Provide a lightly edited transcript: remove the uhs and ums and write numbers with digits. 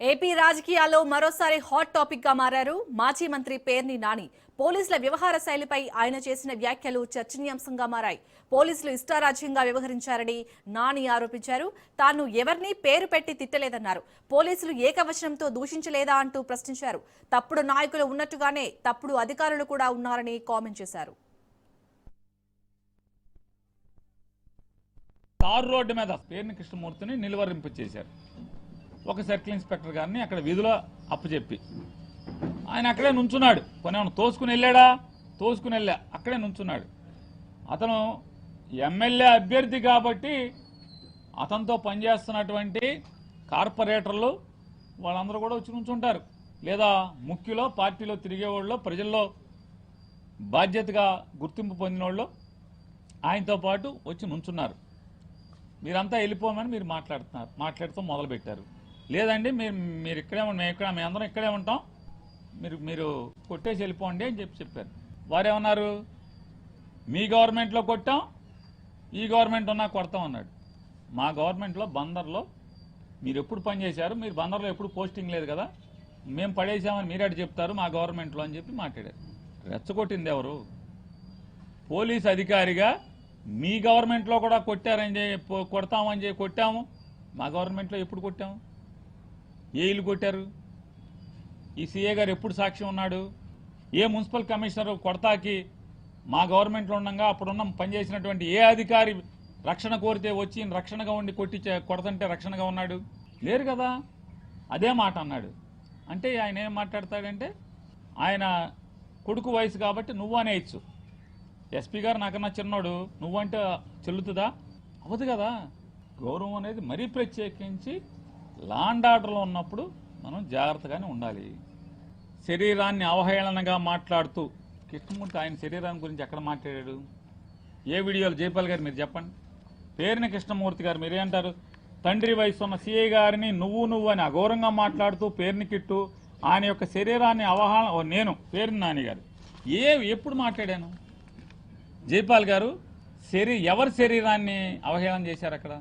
AP రాజకీయాల్లో మరోసారి hot topic గా మారారు మాజీ మంత్రి పేర్ని నాని. పోలీసుల వ్యవహార శైలిపై ఆయన చేసిన వ్యాఖ్యలు చర్చనీయాంశంగా మారాయి. పోలీసులు ఇష్టారాజ్యంగా వ్యవహరించారని నాని ఆరోపించారు. తాను ఎవరిని పేరు పెట్టి తిట్టలేదన్నారు. పోలీసులు ఏకవచనంతో దూషించలేదా అంటూ ప్రశ్నించారు. తప్పుడు నాయకులు ఉన్నట్టుగానే తప్పుడు అధికారులు కూడా ఉన్నారని కామెంట్ చేశారు. తారు రోడ్డు మీద పేర్ని కృష్ణమూర్తిని నిలువరింపు చేశారు. ఒక సర్కిల్ ఇన్స్పెక్టర్ గారిని అక్కడ విధులో అప్పచెప్పి ఆయన అక్కడే నుంచున్నాడు. కొనేమన్నా తోసుకుని వెళ్ళాడా? తోసుకుని వెళ్ళా, అక్కడే నుంచున్నాడు. అతను ఎమ్మెల్యే అభ్యర్థి కాబట్టి అతనితో పనిచేస్తున్నటువంటి కార్పొరేటర్లు వాళ్ళందరూ కూడా వచ్చి నుంచుంటారు. లేదా ముఖ్యులో పార్టీలో తిరిగేవాళ్ళు, ప్రజల్లో బాధ్యతగా గుర్తింపు పొందిన వాళ్ళు ఆయనతో పాటు వచ్చి నుంచున్నారు. మీరంతా వెళ్ళిపోమని మీరు మాట్లాడుతూ మొదలుపెట్టారు. లేదండి మీరు ఇక్కడే మేము అందరం ఇక్కడే ఉంటాం, మీరు కొట్టేసి వెళ్ళిపోండి అని చెప్పారు. వారేమన్నారు, మీ గవర్నమెంట్లో కొట్టాం, ఈ గవర్నమెంట్ ఉన్నా కొడతాం అన్నాడు. మా గవర్నమెంట్లో బందర్లో మీరు ఎప్పుడు పనిచేశారు? మీరు బందర్లో ఎప్పుడు పోస్టింగ్ లేదు కదా, మేము పడేసామని మీరేడు చెప్తారు మా గవర్నమెంట్లో అని చెప్పి మాట్లాడారు. రెచ్చగొట్టింది ఎవరు? పోలీస్ అధికారిగా మీ గవర్నమెంట్లో కూడా కొట్టారని కొడతామని చెప్పి కొట్టాము. మా గవర్నమెంట్లో ఎప్పుడు కొట్టాము? ఏ ఇల్లు కొట్టారు? ఈ సీఏ గారు ఎప్పుడు సాక్ష్యం ఉన్నాడు? ఏ మున్సిపల్ కమిషనర్ కొడతాకి మా గవర్నమెంట్లో ఉండగా అప్పుడున్న పనిచేసినటువంటి ఏ అధికారి రక్షణ కోరితే వచ్చి రక్షణగా ఉండి కొడతంటే రక్షణగా ఉన్నాడు? లేరు కదా. అదే మాట అన్నాడు. అంటే ఆయన ఏం మాట్లాడతాడంటే, ఆయన కొడుకు వయసు కాబట్టి నువ్వు అనేయచ్చు. ఎస్పీ గారు నాకన్నా చిన్నోడు, నువ్వంటే చెల్లుతుందా? అవ్వదు కదా. గౌరవం అనేది మరీ ప్రత్యేకించి లా అండ్ ఆర్డర్లో ఉన్నప్పుడు మనం జాగ్రత్తగానే ఉండాలి. శరీరాన్ని అవహేళనగా మాట్లాడుతూ కృష్ణమూర్తి ఆయన శరీరాన్ని గురించి ఎక్కడ మాట్లాడాడు? ఏ వీడియోలు? జైపాల్ గారు మీరు చెప్పండి. పేరుని కృష్ణమూర్తి గారు మీరేంటారు? తండ్రి వయసు ఉన్న సిఐ గారిని నువ్వు అని అఘోరంగా మాట్లాడుతూ పేరుని కిట్టు ఆయన యొక్క శరీరాన్ని నేను పేరుని నాని గారు ఎప్పుడు మాట్లాడాను? జైపాల్ గారు ఎవరి శరీరాన్ని అవహేళన చేశారు అక్కడ?